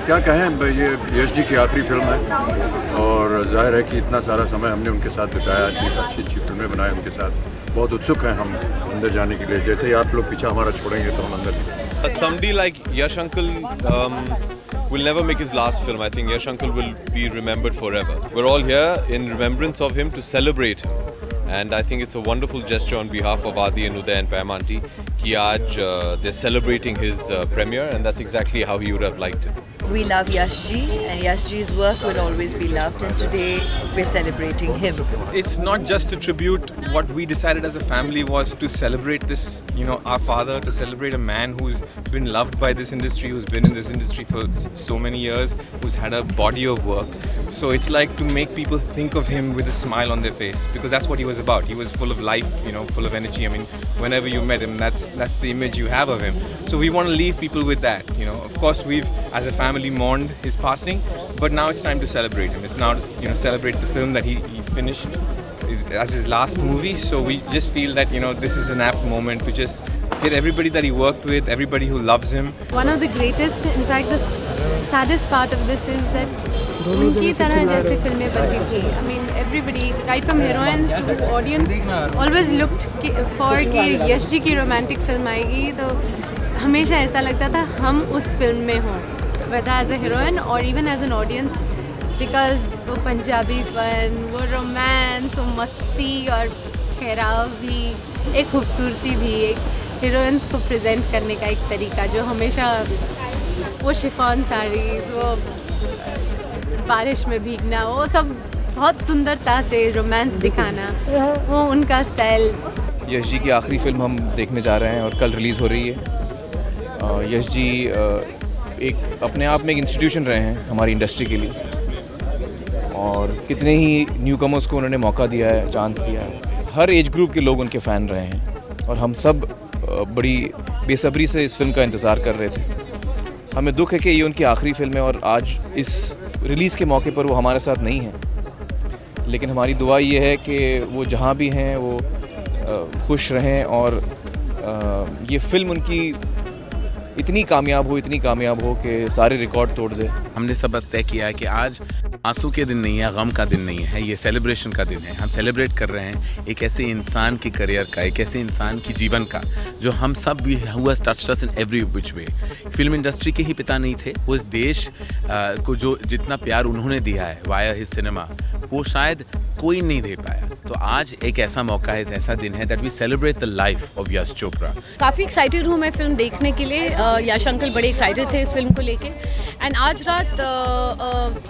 क्या कहें, ये यश जी की आखिरी फिल्म है और जाहिर है कि इतना सारा समय हमने उनके साथ बिताया, इतनी अच्छी अच्छी फिल्में बनाई उनके साथ। बहुत उत्सुक हैं हम अंदर जाने के लिए। जैसे ही आप लोग पीछा हमारा छोड़ेंगे तो हम अंदर। Somebody like Yash Uncle will never make his last film. I think Yash Uncle will be remembered forever. We're all here in remembrance of him to celebrate him. And I think it's a wonderful gesture on behalf of Adi and Uday and Pam Aunty कि आज they're celebrating his premiere, and that's exactly how he would have liked it. We love Yash Ji, and Yash Ji's work will always be loved, and today we're celebrating him. It's not just a tribute. What we decided as a family was to celebrate this, our father, to celebrate a man who's been loved by this industry, who's been in this industry for so many years, who's had a body of work. So it's like to make people think of him with a smile on their face, because that's what he was about. He was full of life, full of energy. I mean, whenever you met him, that's the image you have of him. So we want to leave people with that. Of course, we've as a family mourned his passing, but now it's time to celebrate him. It's now to celebrate the film that he finished as his last movie. So we just feel that this is an apt moment to just get everybody that he worked with, everybody who loves him. One of the greatest, in fact, the saddest part of this is that उनकी तरह जैसे फिल्में बनती थी. I mean, everybody, right from heroines to audience, always looked for कि यश जी की romantic film आएगी, तो हमेशा ऐसा लगता था हम उस फिल्म में हों, whether as a heroine or even as an audience, because वो पंजाबी फन, वो रोमांस, वो मस्ती और ठहराव भी, एक खूबसूरती भी, एक हीरोइंस को प्रेजेंट करने का एक तरीका जो हमेशा वो शिफॉन साड़ी, वो बारिश में भीगना, वो सब बहुत सुंदरता से रोमांस दिखाना, वो उनका स्टाइल। यश जी की आखिरी फिल्म हम देखने जा रहे हैं और कल रिलीज़ हो रही है। यश जी एक अपने आप में एक इंस्टीट्यूशन रहे हैं हमारी इंडस्ट्री के लिए, और कितने ही न्यू कमर्स को उन्होंने मौका दिया है, चांस दिया है। हर एज ग्रुप के लोग उनके फ़ैन रहे हैं और हम सब बड़ी बेसब्री से इस फिल्म का इंतज़ार कर रहे थे। हमें दुख है कि ये उनकी आखिरी फिल्म है और आज इस रिलीज़ के मौके पर वो हमारे साथ नहीं हैं, लेकिन हमारी दुआ ये है कि वो जहाँ भी हैं वो खुश रहें और ये फ़िल्म उनकी इतनी कामयाब हो कि सारे रिकॉर्ड तोड़ दे। हमने सब बस तय किया है कि आज आंसू के दिन नहीं है, गम का दिन नहीं है, ये सेलिब्रेशन का दिन है। हम सेलिब्रेट कर रहे हैं एक ऐसे इंसान की करियर का, एक ऐसे इंसान की जीवन का जो हम सब भी हुआ touched us in every which way. Film industry के ही पिता नहीं थे, वो इस देश को जो जितना प्यार उन्होंने दिया है वाया हिज सिनेमा, वो शायद कोई नहीं दे पाया। तो आज एक ऐसा मौका है, ऐसा दिन है that we celebrate the life of Yash Chopra. काफ़ी एक्साइटेड हूँ मैं फिल्म देखने के लिए। यश अंकल बड़े एक्साइटेड थे इस फिल्म को लेके, एंड आज रात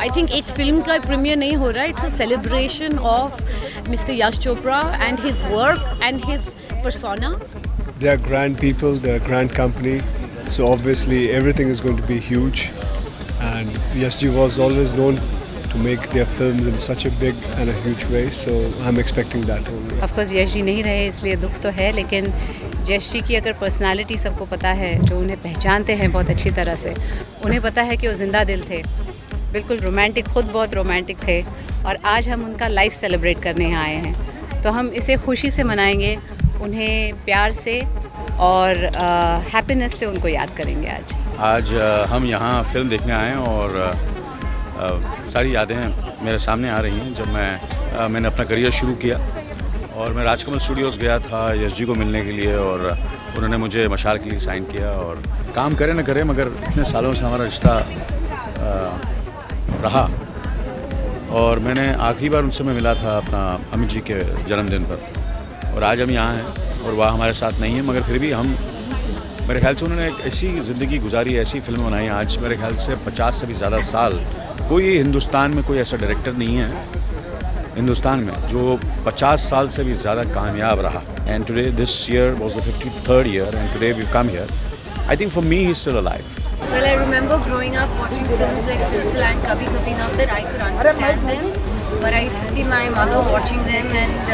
आई थिंक एक फिल्म का प्रीमियर नहीं हो रहा है, it's a celebration of mister Yash Chopra and his work and his persona. They are grand people, they are a grand company, so obviously everything is going to be huge, and Yash ji was always known to make their films in such a big and a huge way, so I'm expecting that only. Of course Yash ji नहीं रहे इसलिए दुख तो है, लेकिन यश जी की अगर personality सबको पता है, जो उन्हें पहचानते हैं बहुत अच्छी तरह से, उन्हें पता है कि वो जिंदा दिल थे, बिल्कुल रोमांटिक, खुद बहुत रोमांटिक थे, और आज हम उनका लाइफ सेलिब्रेट करने यहाँ आए हैं, तो हम इसे खुशी से मनाएंगे, उन्हें प्यार से और हैप्पीनेस से उनको याद करेंगे। आज हम यहाँ फिल्म देखने आए हैं और सारी यादें मेरे सामने आ रही हैं। जब मैंने अपना करियर शुरू किया और मैं राजकमल स्टूडियोज़ गया था यश जी को मिलने के लिए, और उन्होंने मुझे मशाल के लिए साइन किया, और काम करे न करे मगर इतने सालों से हमारा रिश्ता रहा, और मैंने आखिरी बार उनसे मैं मिला था अपना अमित जी के जन्मदिन पर, और आज हम यहाँ हैं और वह हमारे साथ नहीं है, मगर फिर भी हम, मेरे ख्याल से उन्होंने एक ऐसी ज़िंदगी गुजारी, ऐसी फिल्म बनाई। आज मेरे ख्याल से 50 से भी ज़्यादा साल कोई हिंदुस्तान में कोई ऐसा डायरेक्टर नहीं है हिंदुस्तान में जो 50 साल से भी ज़्यादा कामयाब रहा। And today this year was the 53rd year and today we come here. I think for me he is still alive. Well, I remember growing up watching films like Silsila and Kabhi Kabhi, not that I could understand them, but I used to see my mother watching them, and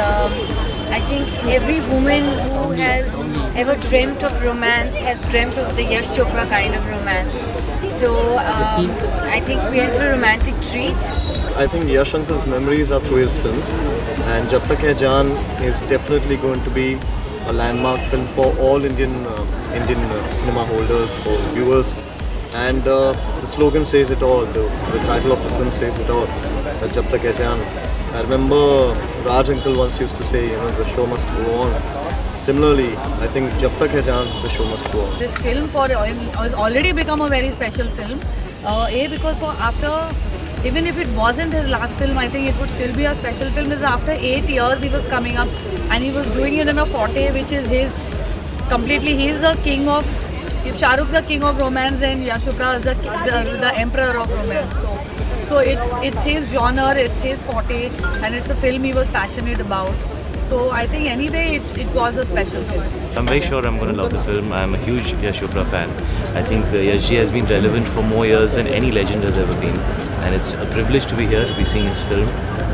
I think every woman who has ever dreamt of romance has dreamt of the Yash Chopra kind of romance. So I think we are in for a romantic treat. I think Yash Uncle's memories are through his films, and Jab Tak Hai Jaan is definitely going to be a landmark film for all Indian cinema holders, for viewers. And the slogan says it all, the title of the film says it all, Jab Tak Hai Jaan. I remember Raj uncle once used to say, the show must go on. Similarly, I think Jab Tak Hai Jaan, the show must go on. This film has already become a very special film. Because after, even if it wasn't his last film, I think it would still be a special film. Because after 8 years he was coming up and he was doing it in a forte which is his completely. He's the king of, if Shah Rukh's the king of romance, then Yash Chopra is the emperor of romance. So it's his genre, it's his forte, and it's a film he was passionate about. So I think anyway it was a special film. I'm very sure I'm going to love the film. I'm a huge Yash Chopra fan. I think Yash ji has been relevant for more years than any legend has ever been. And it's a privilege to be here, to be seeing his film.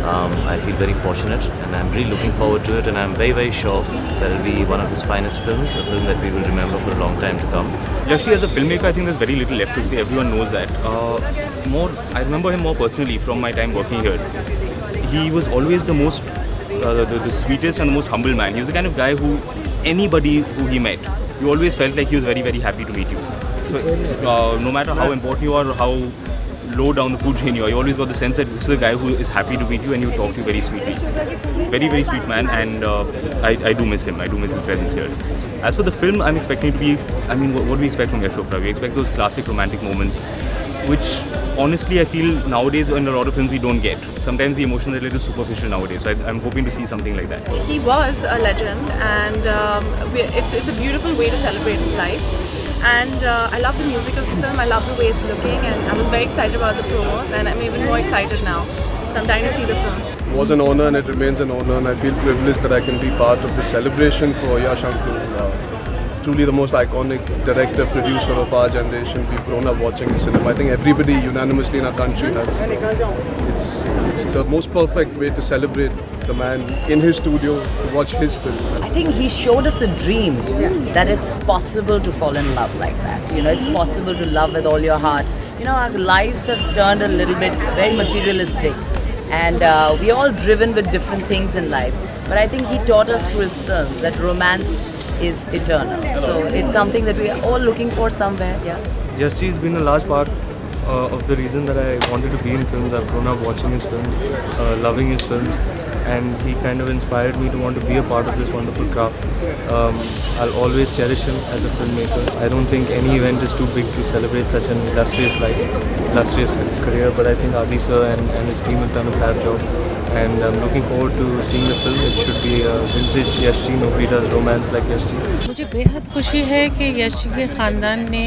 I feel very fortunate and I'm really looking forward to it, and I'm very, very sure that it'll be one of his finest films, a film that we will remember for a long time to come. Yash ji as a filmmaker, I think there's very little left to say. Everyone knows that. I remember him more personally from my time working here. He was always the most, the sweetest and the most humble man. He was the kind of guy who, anybody who he met, you always felt like he was very, very happy to meet you. So no matter how important you are or how low down the food chain you are, you always got the sense that this is a guy who is happy to meet you and he will talk to you very sweetly. Very, very sweet man, and I do miss him. I do miss his presence here. As for the film, I'm expecting to be, what do we expect from Yash Chopra? We expect those classic romantic moments, which honestly I feel nowadays in a lot of films we don't get. Sometimes the emotions are a little superficial nowadays, so I'm hoping to see something like that. He was a legend, and it's a beautiful way to celebrate his life. And I love the music of the film, I love the way it's looking, and I was very excited about the promos, and I'm even more excited now. So I'm dying to see the film. It was an honor and it remains an honor, and I feel privileged that I can be part of the celebration for Yash uncle. Truly the most iconic director, producer of our generation. We've grown up watching cinema. I think everybody unanimously in our country has. It's the most perfect way to celebrate the man in his studio, to watch his film. I think he showed us a dream that it's possible to fall in love like that. It's possible to love with all your heart. Our lives have turned a little bit very materialistic, and we're all driven with different things in life. But I think he taught us through his films that romance is eternal. So it's something that we are all looking for somewhere. Yash ji has been a large part of the reason that I wanted to be in films. I've grown up watching his films, loving his films, and he kind of inspired me to want to be a part of this wonderful craft. I'll always cherish him as a filmmaker. I don't think any event is too big to celebrate such an illustrious life, illustrious career, but I think Adi sir and his team have done a fab job. And I'm looking forward to seeing the film. It should be a vintage Yash ji. Nobody does romance like Yash ji. मुझे बेहद खुशी है कि यश जी के ख़ानदान ने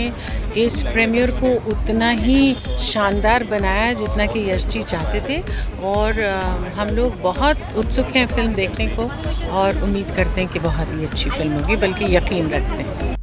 इस premiere को उतना ही शानदार बनाया जितना कि यश जी चाहते थे, और हम लोग बहुत उत्सुक हैं फिल्म देखने को और उम्मीद करते हैं कि बहुत ही अच्छी फिल्म होगी, बल्कि यकीन रखते हैं.